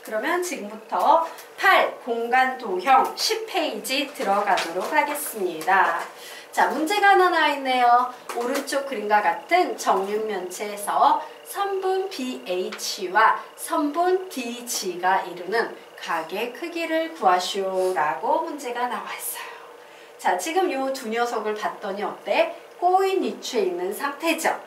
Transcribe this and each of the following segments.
그러면 지금부터 8 공간 도형 10페이지 들어가도록 하겠습니다. 자, 문제가 하나 나와 있네요. 오른쪽 그림과 같은 정육면체에서 선분 BH와 선분 DG가 이루는 각의 크기를 구하시오 라고 문제가 나와 있어요. 자, 지금 이 두 녀석을 봤더니 어때? 꼬인 위치에 있는 상태죠?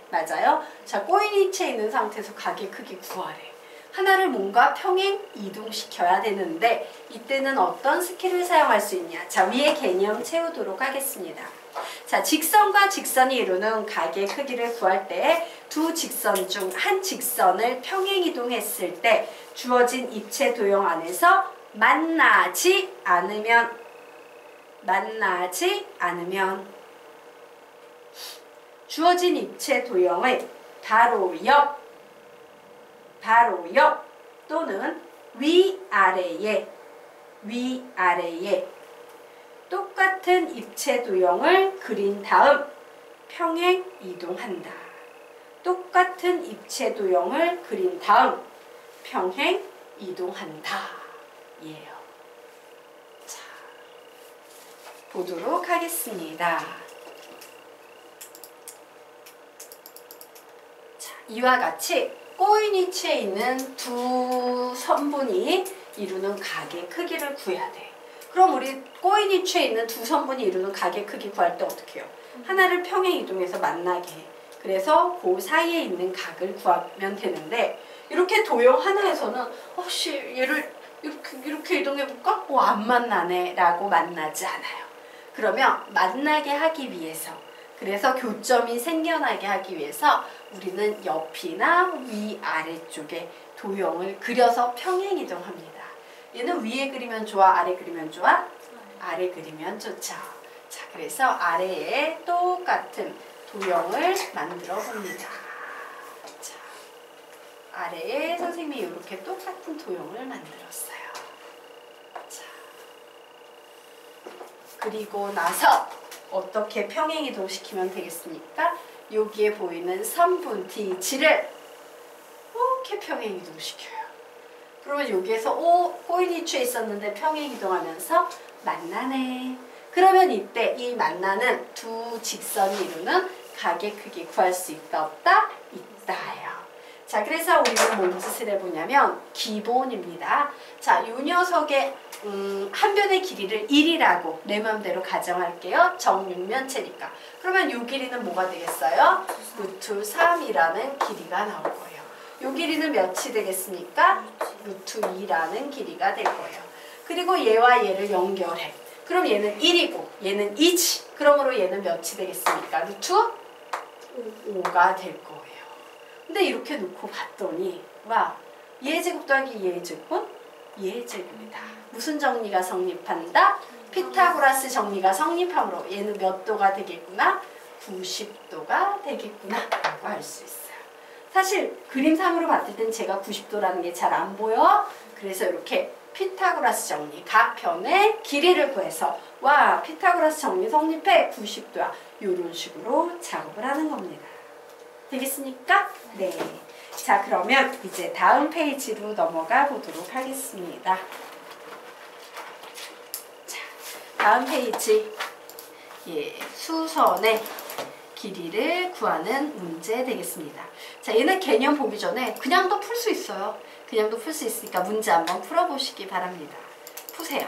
맞아요? 자, 꼬인 위치에 있는 상태에서 각의 크기 구하래. 하나를 뭔가 평행 이동시켜야 되는데 이때는 어떤 스킬을 사용할 수 있냐? 자, 위에 개념 채우도록 하겠습니다. 자, 직선과 직선이 이루는 각의 크기를 구할 때 두 직선 중 한 직선을 평행 이동했을 때 주어진 입체 도형 안에서 만나지 않으면 주어진 입체 도형의 바로 옆 또는 위아래에 똑같은 입체 도형을 그린 다음 평행 이동한다. 똑같은 입체 도형을 그린 다음 평행 이동한다. 예요. 자, 보도록 하겠습니다. 자, 이와 같이 꼬인 위치에 있는 두 선분이 이루는 각의 크기를 구해야 돼. 그럼 우리 꼬인 위치에 있는 두 선분이 이루는 각의 크기 구할 때 어떻게 해요? 하나를 평행 이동해서 만나게 해. 그래서 그 사이에 있는 각을 구하면 되는데 이렇게 도형 하나에서는 혹시 얘를 이렇게 이동해볼까? 안 만나네 라고 만나지 않아요. 그러면 만나게 하기 위해서 그래서 교점이 생겨나게 하기 위해서 우리는 옆이나 위아래쪽에 도형을 그려서 평행 이동합니다. 얘는 위에 그리면 좋아? 아래 그리면 좋아? 아래 그리면 좋죠. 자, 그래서 아래에 똑같은 도형을 만들어 봅니다. 자, 아래에 선생님이 이렇게 똑같은 도형을 만들었어요. 자, 그리고 나서 어떻게 평행 이동시키면 되겠습니까? 여기에 보이는 선분 DG를 이렇게 평행 이동시켜요. 그러면 여기에서 꼬인 위치에 있었는데 평행 이동하면서 만나네. 그러면 이때 이 만나는 두 직선이 이루는 각의 크기 구할 수 있다 없다? 있다예요. 자, 그래서 우리는 뭔 짓을 해보냐면 기본입니다. 자, 이 녀석의 한 변의 길이를 1이라고 내 맘대로 가정할게요. 정육면체니까. 그러면 이 길이는 뭐가 되겠어요? 루트 3이라는 길이가 나올 거예요. 이 길이는 몇이 되겠습니까? 루트 2라는 길이가 될 거예요. 그리고 얘와 얘를 연결해. 그럼 얘는 1이고 얘는 2지. 그러므로 얘는 몇이 되겠습니까? 루트 5가 될 거예요. 근데 이렇게 놓고 봤더니 와, 얘 제곱 더하기 얘 제곱은 얘 제곱이다. 무슨 정리가 성립한다? 피타고라스 정리가 성립하므로 얘는 몇 도가 되겠구나? 90도가 되겠구나 라고 할 수 있어요. 사실 그림상으로 봤을 땐 제가 90도라는 게 잘 안 보여. 그래서 이렇게 피타고라스 정리, 각 변의 길이를 구해서 와, 피타고라스 정리 성립해 90도야. 이런 식으로 작업을 하는 겁니다. 되겠습니까? 네. 자, 그러면 이제 다음 페이지로 넘어가 보도록 하겠습니다. 자, 다음 페이지. 예, 수선의 길이를 구하는 문제 되겠습니다. 자, 얘는 개념 보기 전에 그냥도 풀 수 있어요. 그냥도 풀 수 있으니까 문제 한번 풀어보시기 바랍니다. 푸세요.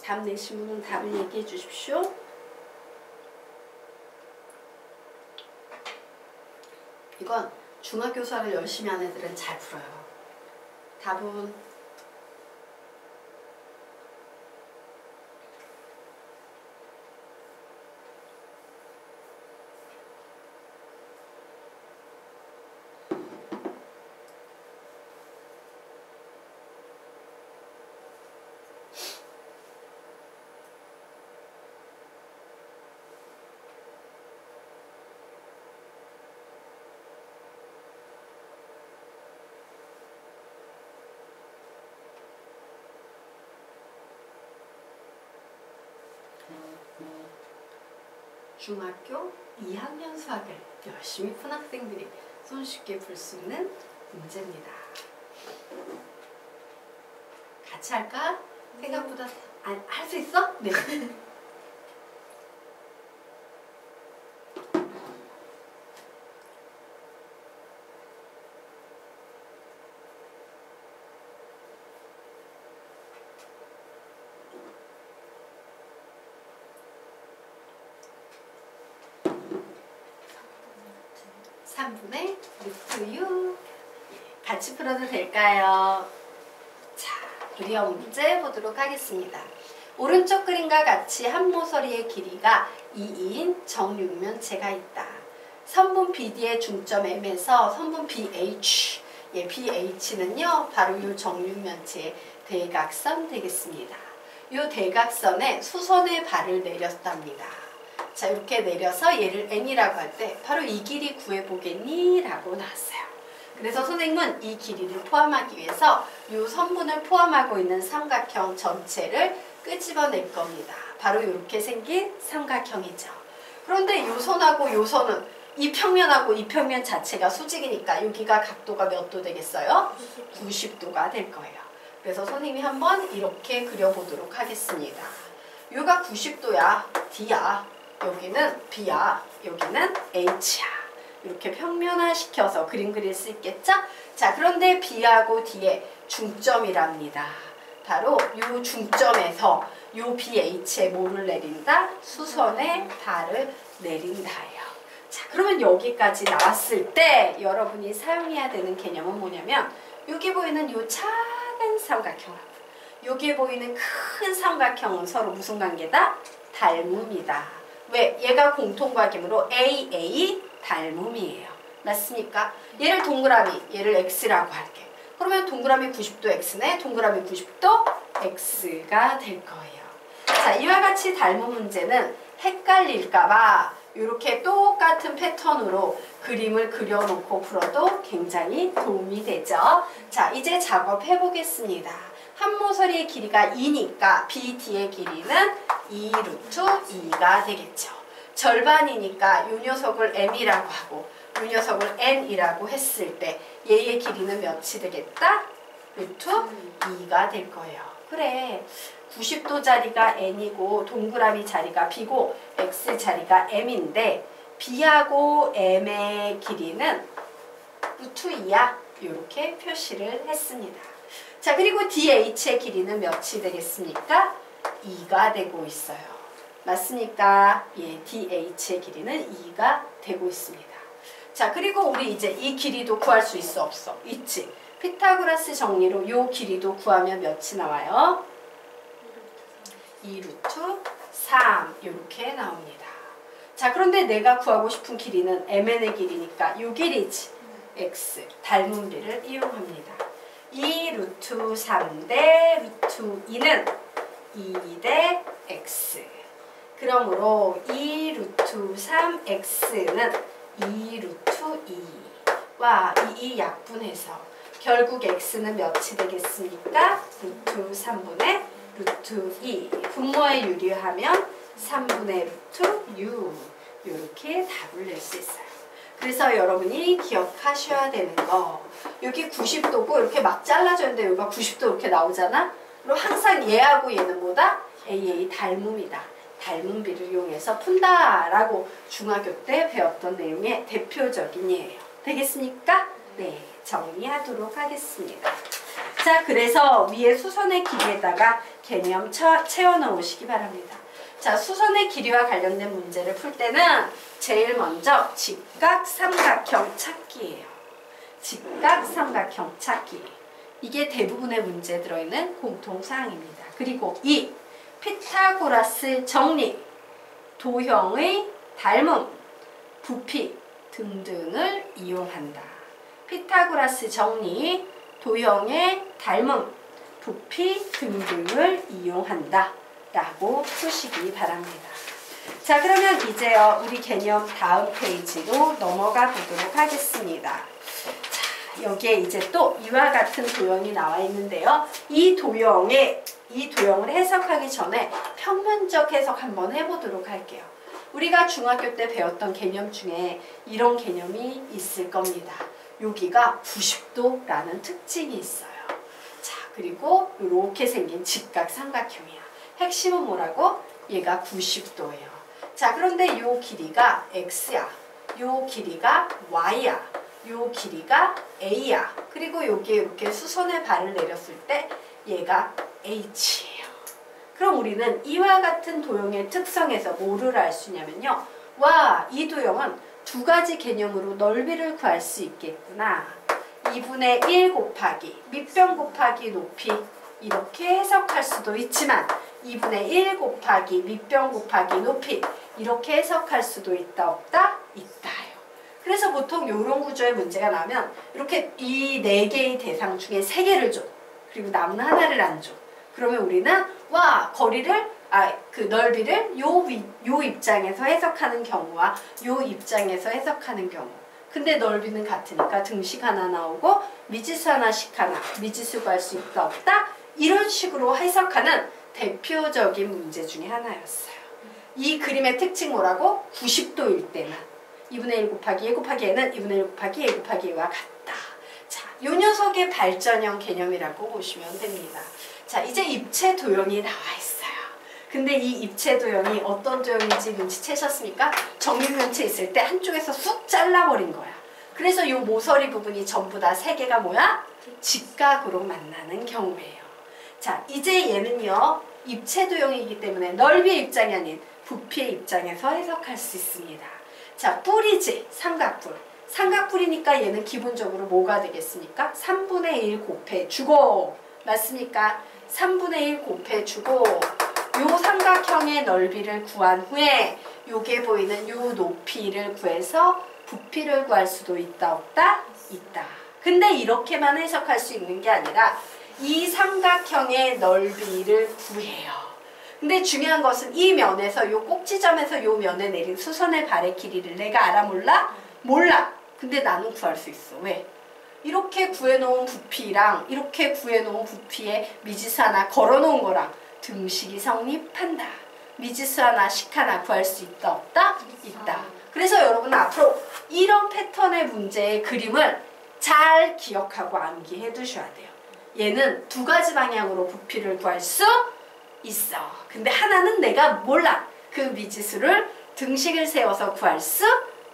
답 내신 분은 답을 얘기해 주십시오. 이건 중학교 수학을 열심히 하는 애들은 잘 풀어요. 답은 중학교 2학년 수학을 열심히 푼 학생들이 손쉽게 풀 수 있는 문제입니다. 같이 할까? 생각보다 할 수 있어? 네. 3분의 루트 6 같이 풀어도 될까요? 자, 우리 문제 보도록 하겠습니다. 오른쪽 그림과 같이 한 모서리의 길이가 2인 정육면체가 있다. 선분 BD의 중점 M에서 선분 BH, BH는요 바로 이 정육면체의 대각선 되겠습니다. 이 대각선에 수선의 발을 내렸답니다. 자, 이렇게 내려서 얘를 n이라고 할 때 바로 이 길이 구해보겠니? 라고 나왔어요. 그래서 선생님은 이 길이를 포함하기 위해서 이 선분을 포함하고 있는 삼각형 전체를 끄집어낼 겁니다. 바로 이렇게 생긴 삼각형이죠. 그런데 이 선하고 이 선은 이 평면하고 이 평면 자체가 수직이니까 여기가 각도가 몇 도 되겠어요? 90도가 될 거예요. 그래서 선생님이 한번 이렇게 그려보도록 하겠습니다. 여기가 90도야, D야. 여기는 B야, 여기는 H야. 이렇게 평면화 시켜서 그림 그릴 수 있겠죠? 자, 그런데 B하고 D의 중점이랍니다. 바로 이 중점에서 이 BH에 뭐를 내린다? 수선의 발을 내린다예요. 자, 그러면 여기까지 나왔을 때 여러분이 사용해야 되는 개념은 뭐냐면 여기 보이는 이 작은 삼각형하고 여기에 보이는 큰 삼각형은 서로 무슨 관계다? 닮음이다. 왜? 얘가 공통과김으로 AA 닮음이에요. 맞습니까? 얘를 동그라미, 얘를 X라고 할게. 그러면 동그라미 90도 X네, 동그라미 90도 X가 될 거예요. 자, 이와 같이 닮은 문제는 헷갈릴까봐 이렇게 똑같은 패턴으로 그림을 그려놓고 풀어도 굉장히 도움이 되죠. 자, 이제 작업해 보겠습니다. 한 모서리의 길이가 2니까 BD의 길이는 2 루트 2가 되겠죠. 절반이니까 이 녀석을 M이라고 하고 이 녀석을 N이라고 했을 때 얘의 길이는 몇이 되겠다? 루트 2가 될 거예요. 그래, 90도 자리가 N이고 동그라미 자리가 B고 X 자리가 M인데 B하고 M의 길이는 루트 2야. 이렇게 표시를 했습니다. 자, 그리고 DH의 길이는 몇이 되겠습니까? 2가 되고 있어요. 맞습니까? 예, DH의 길이는 2가 되고 있습니다. 자, 그리고 우리 이제 이 길이도 구할 수 있어, 없어? 있지. 피타고라스 정리로 이 길이도 구하면 몇이 나와요? 2 루트 3 이렇게 나옵니다. 자, 그런데 내가 구하고 싶은 길이는 MN의 길이니까 이 길이지. X, 닮은 비를 이용합니다. 2 루트 3 대 루트 2는 2 대 X. 그러므로 2 루트 3X는 2 루트 2와 2 약분해서 결국 X는 몇이 되겠습니까? 루트 3분의 루트 2. 분모에 유리하면 3분의 루트 6. 이렇게 답을 낼 수 있어요. 그래서 여러분이 기억하셔야 되는 거, 여기 90도고 이렇게 막 잘라져 있는데 여기가 90도 이렇게 나오잖아? 그럼 항상 얘하고 얘는 뭐다? AA 닮음이다. 닮은 비를 이용해서 푼다라고 중학교 때 배웠던 내용의 대표적인 예예요. 되겠습니까? 네, 정리하도록 하겠습니다. 자, 그래서 위에 수선의 길이에다가 개념 채워 넣으시기 바랍니다. 자, 수선의 길이와 관련된 문제를 풀 때는 제일 먼저 직각삼각형 찾기예요. 직각삼각형 찾기. 이게 대부분의 문제에 들어있는 공통사항입니다. 그리고 2. 피타고라스 정리, 도형의 닮음, 부피 등등을 이용한다. 피타고라스 정리, 도형의 닮음, 부피 등등을 이용한다 라고 푸시기 바랍니다. 자, 그러면 이제요 우리 개념 다음 페이지로 넘어가 보도록 하겠습니다. 자, 여기에 이제 또 이와 같은 도형이 나와 있는데요. 이 도형의 이 도형을 해석하기 전에 평면적 해석 한번 해보도록 할게요. 우리가 중학교 때 배웠던 개념 중에 이런 개념이 있을 겁니다. 여기가 90도라는 특징이 있어요. 자, 그리고 이렇게 생긴 직각삼각형이야. 핵심은 뭐라고? 얘가 90도예요. 자, 그런데 이 길이가 x야. 이 길이가 y야. 이 길이가 a야. 그리고 여기에 이렇게 수선의 발을 내렸을 때 얘가 h예요. 그럼 우리는 이와 같은 도형의 특성에서 뭐를 알 수 있냐면요. 와, 이 도형은 두 가지 개념으로 넓이를 구할 수 있겠구나. 2분의 1 곱하기 밑변 곱하기 높이 이렇게 해석할 수도 있지만 2분의 1 곱하기 밑변 곱하기 높이 이렇게 해석할 수도 있다 없다? 있다요. 그래서 보통 이런 구조의 문제가 나면 이렇게 이 4개의 대상 중에 3개를 줘. 그리고 남은 하나를 안 줘. 그러면 우리는 와 거리를 그 넓이를 요 입장에서 해석하는 경우와 요 입장에서 해석하는 경우. 근데 넓이는 같으니까 등식 하나 나오고 미지수 하나씩 하나 미지수 구할 수 있다 없다? 이런 식으로 해석하는 대표적인 문제 중에 하나였어요. 이 그림의 특징 뭐라고? 90도일 때는 2분의 1 곱하기 1 곱하기 n은 2분의 1 곱하기 1 곱하기 2와 같다. 자, 요 녀석의 발전형 개념이라고 보시면 됩니다. 자, 이제 입체 도형이 나와 있어요. 근데 이 입체 도형이 어떤 도형인지 눈치채셨습니까? 정육면체 있을 때 한쪽에서 쑥 잘라버린 거야. 그래서 이 모서리 부분이 전부 다 3개가 뭐야? 직각으로 만나는 경우예요. 자, 이제 얘는요. 입체 도형이기 때문에 넓이의 입장이 아닌 부피의 입장에서 해석할 수 있습니다. 자, 뿔이지. 삼각뿔. 삼각뿔이니까 얘는 기본적으로 뭐가 되겠습니까? 3분의 1 곱해주고 맞습니까? 3분의 1 곱해주고 요 삼각형의 넓이를 구한 후에 요게 보이는 요 높이를 구해서 부피를 구할 수도 있다 없다? 있다. 근데 이렇게만 해석할 수 있는 게 아니라 이 삼각형의 넓이를 구해요. 근데 중요한 것은 이 면에서 요 꼭지점에서 요 면에 내린 수선의 발의 길이를 내가 알아 몰라? 몰라. 근데 나는 구할 수 있어. 왜? 이렇게 구해놓은 부피랑 이렇게 구해놓은 부피에 미지수 하나 걸어놓은 거랑 등식이 성립한다. 미지수 하나씩 하나 구할 수 있다 없다? 있다. 그래서 여러분 앞으로 이런 패턴의 문제의 그림을 잘 기억하고 암기해 두셔야 돼요. 얘는 두 가지 방향으로 부피를 구할 수 있어. 근데 하나는 내가 몰라. 그 미지수를 등식을 세워서 구할 수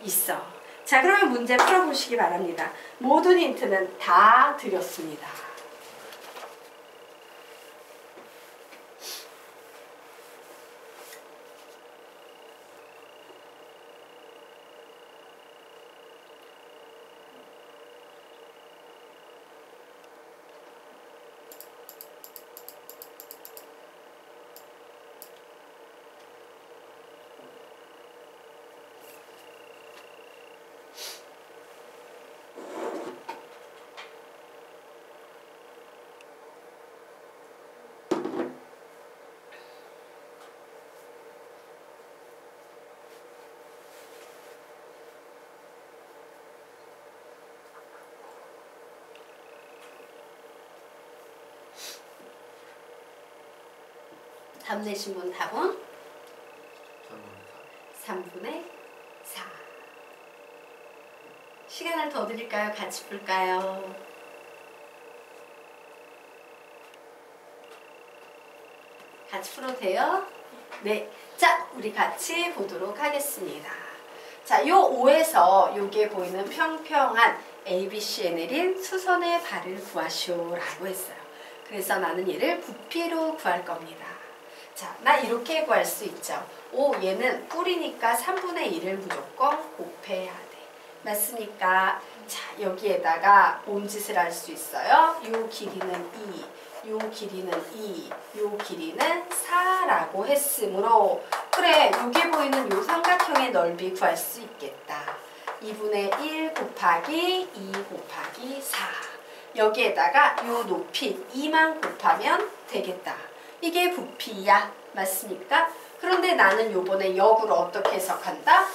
있어. 자, 그러면 문제 풀어보시기 바랍니다. 모든 힌트는 다 드렸습니다. 답 내신 분 답은? 3분의 4. 시간을 더 드릴까요? 같이 풀까요? 같이 풀어도 돼요? 네. 자, 우리 같이 보도록 하겠습니다. 자, 요 5에서 요게 보이는 평평한 ABC에 내린 수선의 발을 구하시오라고 했어요. 그래서 나는 얘를 부피로 구할 겁니다. 자, 나 이렇게 구할 수 있죠. 오, 얘는 뿔이니까 3분의 1을 무조건 곱해야 돼. 맞습니까? 자, 여기에다가 뭔 짓을 할 수 있어요? 요 길이는 2, 요 길이는 2, 요 길이는 4라고 했으므로 그래, 요게 보이는 요 삼각형의 넓이 구할 수 있겠다. 2분의 1 곱하기 2 곱하기 4. 여기에다가 요 높이 2만 곱하면 되겠다. 이게 부피야. 맞습니까? 그런데 나는 요번에 역으로 어떻게 해석한다?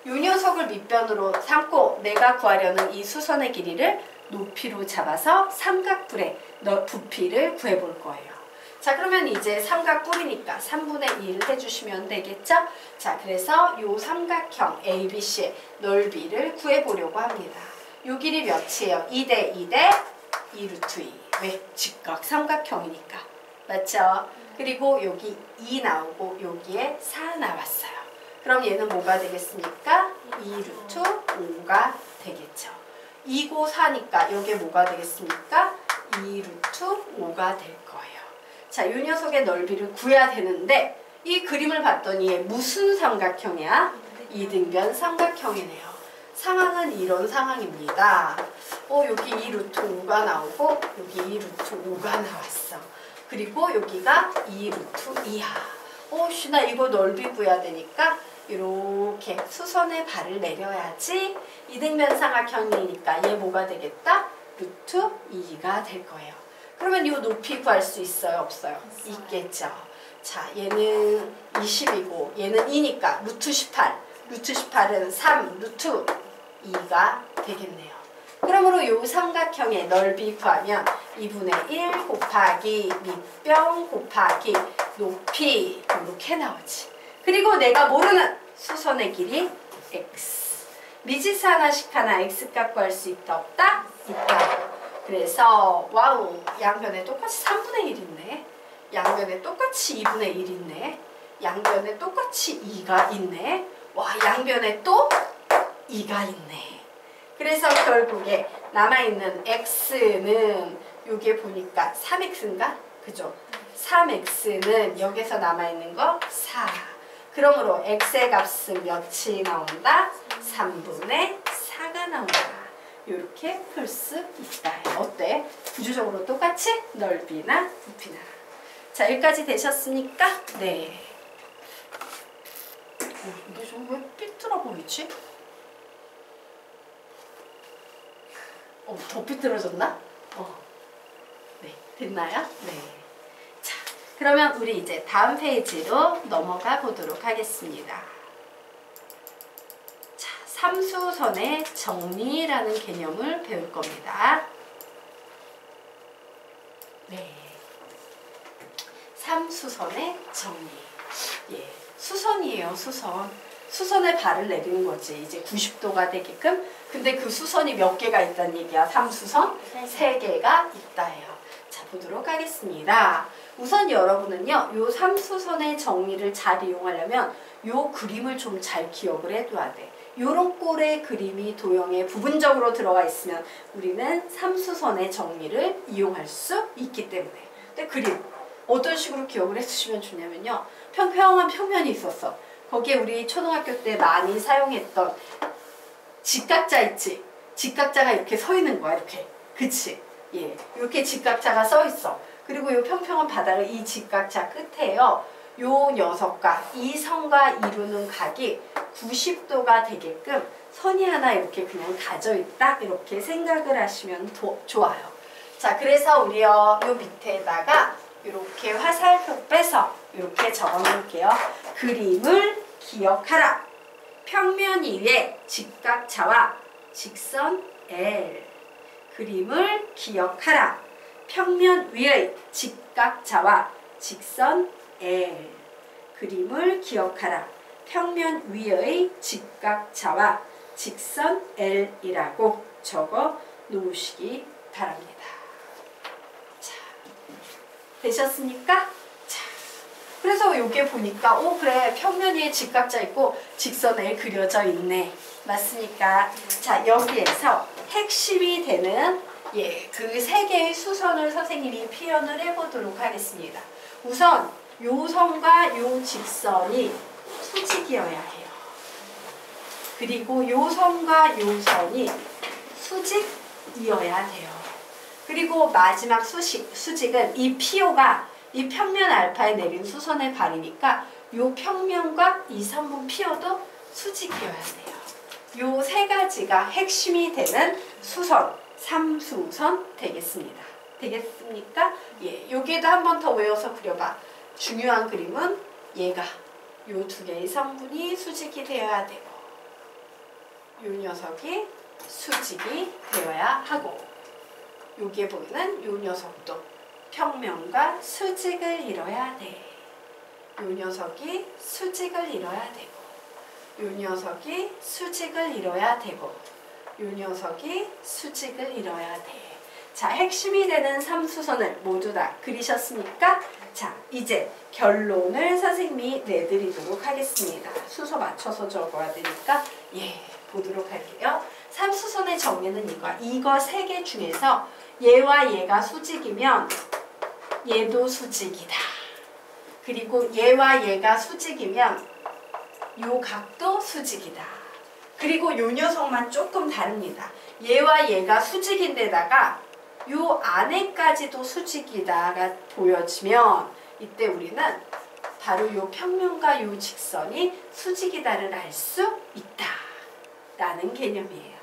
요 녀석을 밑변으로 삼고 내가 구하려는 이 수선의 길이를 높이로 잡아서 삼각뿔의 부피를 구해볼 거예요. 자, 그러면 이제 삼각뿔이니까 3분의 1을 해주시면 되겠죠? 자, 그래서 요 삼각형 ABC의 넓이를 구해보려고 합니다. 요 길이 몇이에요? 2대 2대 2루트 2. 왜? 직각 삼각형이니까. 맞죠? 그리고 여기 2 나오고 여기에 4 나왔어요. 그럼 얘는 뭐가 되겠습니까? 2루트 5가 되겠죠. 2고 4니까 여기에 뭐가 되겠습니까? 2루트 5가 될 거예요. 자, 이 녀석의 넓이를 구해야 되는데 이 그림을 봤더니 얘 무슨 삼각형이야? 이등변 삼각형이네요. 상황은 이런 상황입니다. 여기 2루트 5가 나오고 여기 2루트 5가 나왔어. 그리고 여기가 2루트 2야. 나 이거 넓이 구해야 되니까 이렇게 수선의 발을 내려야지. 이등변 삼각형이니까 얘 뭐가 되겠다? 루트 2가 될 거예요. 그러면 이 높이 구할 수 있어요? 없어요? 있겠죠. 자, 얘는 20이고 얘는 2니까 루트 18. 루트 18은 3 루트 2가 되겠네요. 그러므로 이 삼각형의 넓이 구하면 2분의 1 곱하기 밑변 곱하기 높이 이렇게 나오지. 그리고 내가 모르는 수선의 길이 x. 미지수 하나씩 하나 x값 구할 수 있다 없다? 있다. 그래서 와우, 양변에 똑같이 3분의 1 있네. 양변에 똑같이 2분의 1 있네. 양변에 똑같이 2가 있네. 와, 양변에 또 2가 있네. 그래서 결국에 남아있는 x는 여기에 보니까 3x인가? 그죠? 3x는 여기서 남아있는 거 4. 그러므로 x의 값은 몇이 나온다? 3분의 4가 나온다. 이렇게 풀 수 있다. 어때? 구조적으로 똑같이 넓이나 부피나. 자, 여기까지 되셨습니까? 네. 근데 좀 왜 삐뚤어 보이지? 더 삐뚤어졌나? 네, 됐나요? 네. 자, 그러면 우리 이제 다음 페이지로 넘어가 보도록 하겠습니다. 자, 삼수선의 정리라는 개념을 배울 겁니다. 네. 삼수선의 정리. 예, 수선이에요, 수선. 수선에 발을 내리는 거지. 이제 90도가 되게끔. 근데 그 수선이 몇 개가 있다는 얘기야? 삼수선? 3개가 있다 해요. 자, 보도록 하겠습니다. 우선 여러분은요, 요 삼수선의 정리를 잘 이용하려면 요 그림을 좀 잘 기억을 해둬야 돼. 요런 꼴의 그림이 도형에 부분적으로 들어가 있으면 우리는 삼수선의 정리를 이용할 수 있기 때문에. 근데 그림, 어떤 식으로 기억을 해주시면 좋냐면요. 평평한 평면이 있었어. 거기에 우리 초등학교 때 많이 사용했던 직각자 있지? 직각자가 이렇게 서 있는 거야, 이렇게. 그치? 예. 이렇게 직각자가 써 있어. 그리고 이 평평한 바닥을 이 직각자 끝에요. 요 녀석과 이 선과 이루는 각이 90도가 되게끔 선이 하나 이렇게 그냥 가져 있다. 이렇게 생각을 하시면 좋아요. 자, 그래서 우리요, 요 밑에다가 이렇게 화살표 빼서 이렇게 적어 놓을게요. 그림을 기억하라. 평면 위에 직각자와 직선 L. 그림을 기억하라. 평면 위의 직각자와 직선 L. 그림을 기억하라. 평면 위의 직각자와 직선 L이라고 적어 놓으시기 바랍니다. 자, 되셨습니까? 자, 그래서 여기에 보니까 그래, 평면 위에 직각자 있고 직선 L 그려져 있네. 맞습니까? 자, 여기에서 핵심이 되는 그 3개의 수선을 선생님이 표현을 해보도록 하겠습니다. 우선 요 선과 요 직선이 수직이어야 해요. 그리고 요 선과 요 선이 수직이어야 돼요. 그리고 마지막 수직은 이 PO가 이 평면 알파에 내린 수선의 발이니까 요 평면과 이 선분 PO도 수직이어야 돼요. 요 3가지가 핵심이 되는 수선, 삼수선 되겠습니다. 되겠습니까? 예, 여기에도 한 번 더 외워서 그려봐. 중요한 그림은 얘가 요 2개의 성분이 수직이 되어야 되고 요 녀석이 수직이 되어야 하고 여기에 보이는 요 녀석도 평면과 수직을 이뤄야 돼. 요 녀석이 수직을 이뤄야 되고, 요 녀석이 수직을 이뤄야 되고, 요 녀석이 수직을 이뤄야 돼. 자, 핵심이 되는 삼수선을 모두 다 그리셨습니까? 자, 이제 결론을 선생님이 내드리도록 하겠습니다. 순서 맞춰서 적어야 되니까 보도록 할게요. 삼수선의 정리는 이거 세 개 중에서 얘와 얘가 수직이면 얘도 수직이다. 그리고 얘와 얘가 수직이면 요 각도 수직이다. 그리고 요 녀석만 조금 다릅니다. 얘와 얘가 수직인데다가 요 안에까지도 수직이다가 보여지면 이때 우리는 바로 요 평면과 요 직선이 수직이다를 알 수 있다 라는 개념이에요.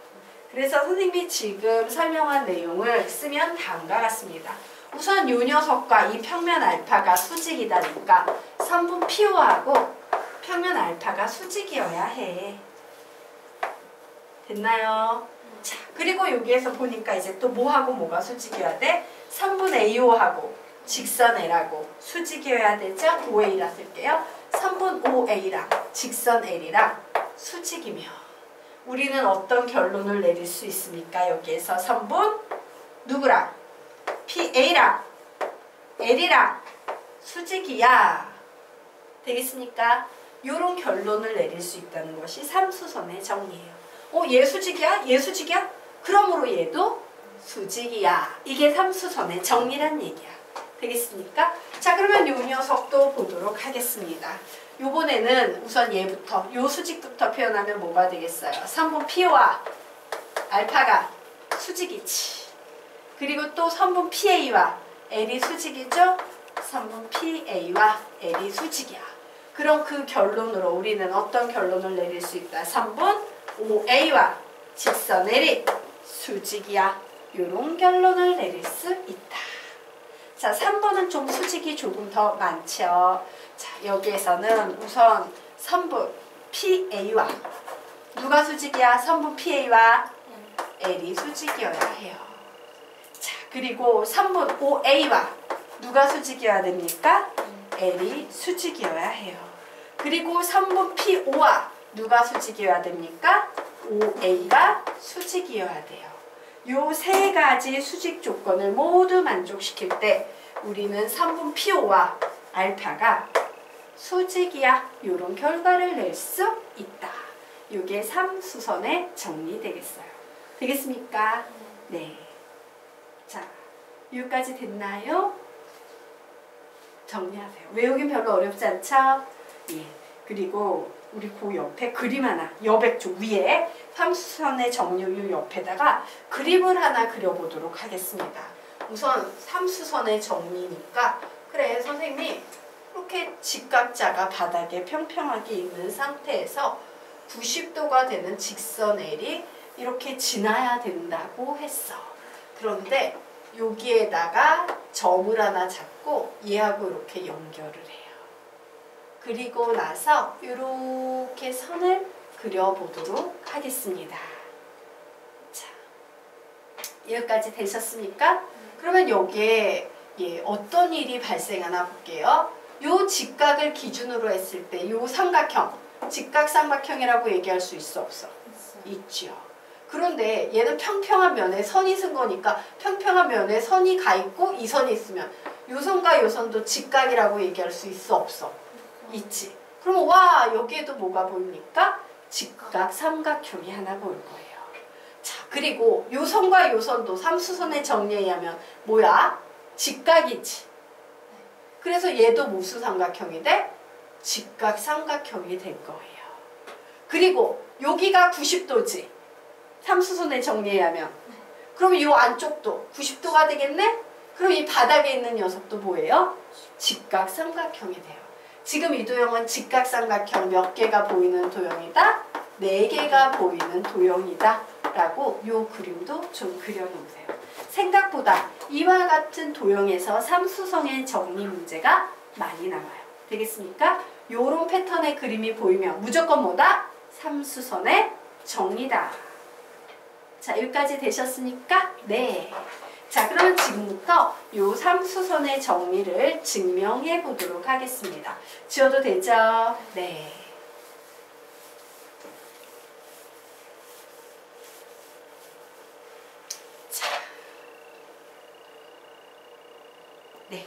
그래서 선생님이 지금 설명한 내용을 쓰면 다음과 같습니다. 우선 요 녀석과 이 평면 알파가 수직이다니까 선분 PO하고 평면 알파가 수직이어야 해. 됐나요? 자, 그리고 여기에서 보니까 이제 또 뭐하고 뭐가 수직이어야 돼? 선분 AO하고 직선 L하고 수직이어야 되죠? OA라 쓸게요. 선분 OA랑 직선 L이랑 수직이며 우리는 어떤 결론을 내릴 수 있습니까? 여기에서 선분 누구랑? PA랑 L이랑 수직이야. 되겠습니까? 이런 결론을 내릴 수 있다는 것이 삼수선의 정리예요. 얘 수직이야? 얘 수직이야? 그러므로 얘도 수직이야. 이게 삼수선의 정리란 얘기야. 되겠습니까? 자, 그러면 요 녀석도 보도록 하겠습니다. 요번에는 우선 얘부터, 요 수직부터 표현하면 뭐가 되겠어요? 선분 P와 알파가 수직이지. 그리고 또 선분 PA와 L이 수직이죠? 선분 PA와 L이 수직이야. 그럼 그 결론으로 우리는 어떤 결론을 내릴 수 있다? 선분 OA와 직선 L이 수직이야. 이런 결론을 내릴 수 있다. 자, 3번은 좀 수직이 조금 더 많죠. 자, 여기에서는 우선 선분 PA와 누가 수직이야? 선분 PA와 L이 수직이어야 해요. 자, 그리고 선분 OA와 누가 수직이어야 됩니까? L이 수직이어야 해요. 그리고 선분 PO와 누가 수직이어야 됩니까? OA가 수직이어야 돼요. 요 세 가지 수직 조건을 모두 만족시킬 때 우리는 선분 PO와 알파가 수직이야. 요런 결과를 낼 수 있다. 요게 삼수선의 정리되겠어요. 되겠습니까? 네. 자, 여기까지 됐나요? 정리하세요. 외우긴 별로 어렵지 않죠? 예. 그리고 우리 그 옆에 그림 하나, 여백 쪽 위에 삼수선의 정리 옆에다가 그림을 하나 그려보도록 하겠습니다. 우선 삼수선의 정리니까 그래 선생님이 이렇게 직각자가 바닥에 평평하게 있는 상태에서 90도가 되는 직선 L이 이렇게 지나야 된다고 했어. 그런데 여기에다가 점을 하나 잡고 얘하고 이렇게 연결을 해요. 그리고 나서 이렇게 선을 그려보도록 하겠습니다. 자, 여기까지 되셨습니까? 그러면 여기에 어떤 일이 발생하나 볼게요. 요 직각을 기준으로 했을 때 요 삼각형, 직각삼각형이라고 얘기할 수 있어 없어? 있죠. 그런데 얘는 평평한 면에 선이 쓴 거니까 평평한 면에 선이 가 있고 이 선이 있으면 요 선과 요 선도 직각이라고 얘기할 수 있어 없어? 있지. 그럼 와 여기에도 뭐가 보입니까? 직각 삼각형이 하나 보일 거예요. 자, 그리고 요 선과 요 선도 삼수선의 정리에 의하면 뭐야? 직각이지. 그래서 얘도 무슨 삼각형이 돼? 직각 삼각형이 될 거예요. 그리고 여기가 90도지. 삼수선의 정리에 의하면. 그럼 이 안쪽도 90도가 되겠네? 그럼 이 바닥에 있는 녀석도 뭐예요? 직각 삼각형이 돼요. 지금 이 도형은 직각 삼각형 몇 개가 보이는 도형이다? 4개가 보이는 도형이다. 라고 이 그림도 좀 그려놓으세요. 생각보다 이와 같은 도형에서 삼수선의 정리 문제가 많이 나와요. 되겠습니까? 요런 패턴의 그림이 보이면 무조건 뭐다? 삼수선의 정리다. 자, 여기까지 되셨습니까? 네. 자, 그러면 지금부터 요 삼수선의 정리를 증명해 보도록 하겠습니다. 지워도 되죠? 네. 자. 네.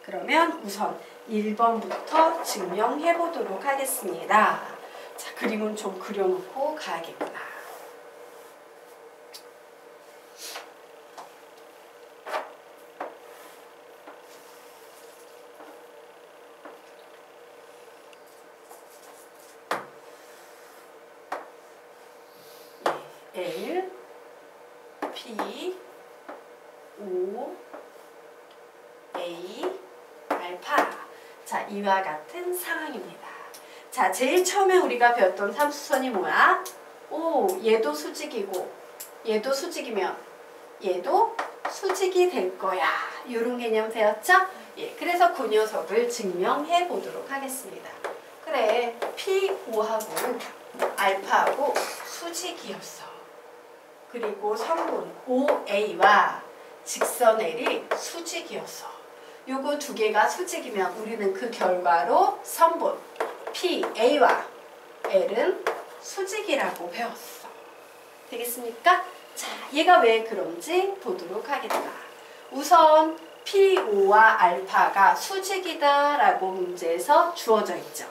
그러면 우선 1번부터 증명해 보도록 하겠습니다. 자, 그림은 좀 그려놓고 가야겠구나. L, P, O, A, 알파. 자, 이와 같은 상황입니다. 자, 제일 처음에 우리가 배웠던 삼수선이 뭐야? 오, 얘도 수직이고 얘도 수직이면 얘도 수직이 될 거야. 이런 개념 배웠죠? 예, 그래서 그 녀석을 증명해 보도록 하겠습니다. 그래, P5하고 알파하고 수직이었어. 그리고 성분 OA와 직선 L이 수직이었어. 요거 두 개가 수직이면 우리는 그 결과로 성분 PA와 L은 수직이라고 배웠어. 되겠습니까? 자, 얘가 왜 그런지 보도록 하겠다. 우선 P5와 알파가 수직이다 라고 문제에서 주어져 있죠.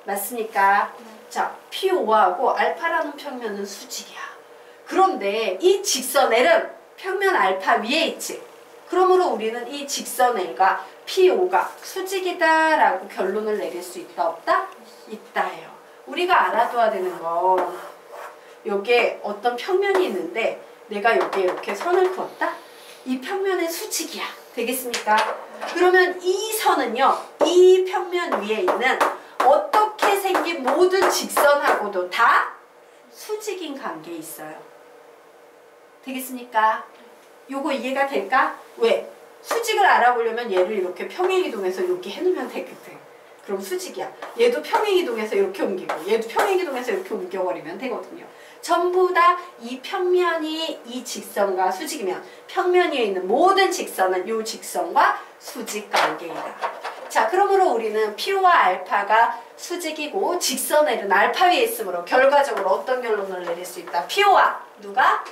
맞습니까? 자, P5하고 알파라는 평면은 수직이야. 그런데 이 직선 L은 평면 알파 위에 있지. 그러므로 우리는 이 직선 L과 P5가 수직이다 라고 결론을 내릴 수 있다 없다? 있다예요. 우리가 알아둬야 되는 건 여기에 어떤 평면이 있는데 내가 여기에 이렇게 선을 그었다? 이 평면의 수직이야. 되겠습니까? 그러면 이 선은요, 이 평면 위에 있는 어떻게 생긴 모든 직선하고도 다 수직인 관계에 있어요. 되겠습니까? 요거 이해가 될까? 왜? 수직을 알아보려면 얘를 이렇게 평행이동해서 이렇게 해놓으면 되거든. 그럼 수직이야. 얘도 평행이동해서 이렇게 옮기고 얘도 평행이동해서 이렇게 옮겨버리면 되거든요. 전부 다 이 평면이 이 직선과 수직이면 평면 위에 있는 모든 직선은 이 직선과 수직 관계이다. 자, 그러므로 우리는 P와 알파가 수직이고 직선 L은 알파 위에 있으므로 결과적으로 어떤 결론을 내릴 수 있다? P와 누가?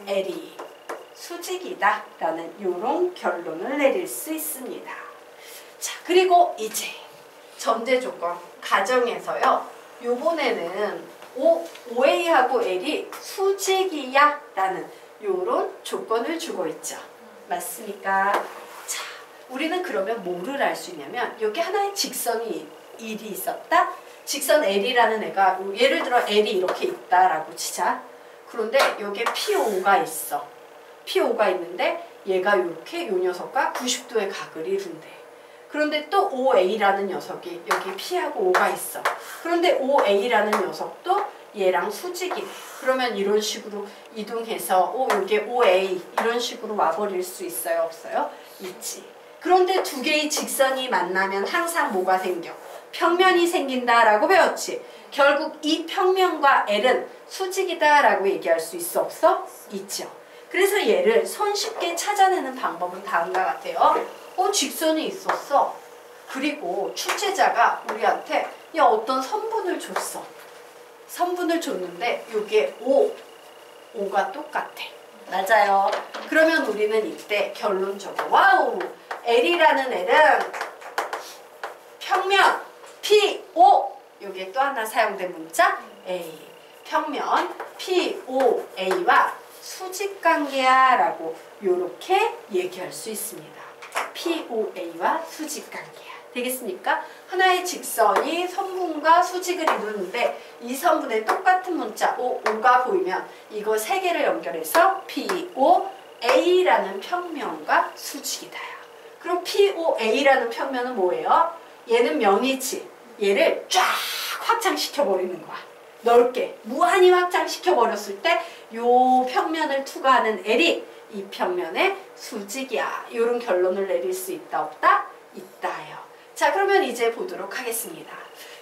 L이 수직이다 라는 이런 결론을 내릴 수 있습니다. 자, 그리고 이제 전제 조건 가정에서요, 요번에는 OA하고 L이 수직이야 라는 요런 조건을 주고 있죠. 맞습니까? 자, 우리는 그러면 뭐를 알 수 있냐면 여기 하나의 직선이 L이 있었다. 직선 L이라는 애가 예를 들어 L이 이렇게 있다라고 치자. 그런데 여기에 P5가 있어. P5가 있는데 얘가 이렇게 요 녀석과 90도의 각을 이룬대. 그런데 또 OA라는 녀석이 여기 P하고 O가 있어. 그런데 OA라는 녀석도 얘랑 수직이래. 그러면 이런 식으로 이동해서 여기 OA 이런 식으로 와버릴 수 있어요? 없어요? 있지. 그런데 두 개의 직선이 만나면 항상 뭐가 생겨? 평면이 생긴다라고 배웠지. 결국 이 평면과 L은 수직이다라고 얘기할 수 있어? 없어? 있죠. 그래서 얘를 손쉽게 찾아내는 방법은 다음과 같아요. 직선이 있었어. 그리고 출제자가 우리한테 어떤 선분을 줬어. 선분을 줬는데 여기에 O가 똑같아. 맞아요. 그러면 우리는 이때 결론적으로 와우! L이라는 L은 평면 PO, 여기에 또 하나 사용된 문자 A, 평면 POA와 수직관계야 라고 이렇게 얘기할 수 있습니다. POA와 수직관계야. 되겠습니까? 하나의 직선이 선분과 수직을 이루는데 이 선분에 똑같은 문자 O가 보이면 이거 세 개를 연결해서 POA라는 평면과 수직이다요. 그럼 POA라는 평면은 뭐예요? 얘는 면이지. 얘를 쫙 확장시켜버리는 거야. 넓게 무한히 확장시켜버렸을 때 이 평면을 투과하는 L이 이 평면의 수직이야. 이런 결론을 내릴 수 있다 없다? 있다요. 자, 그러면 이제 보도록 하겠습니다.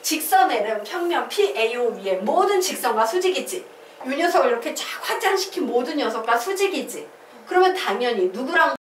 직선 L은 평면 PAO 위에 모든 직선과 수직이지. 이 녀석을 이렇게 쫙 확장시킨 모든 녀석과 수직이지. 그러면 당연히 누구랑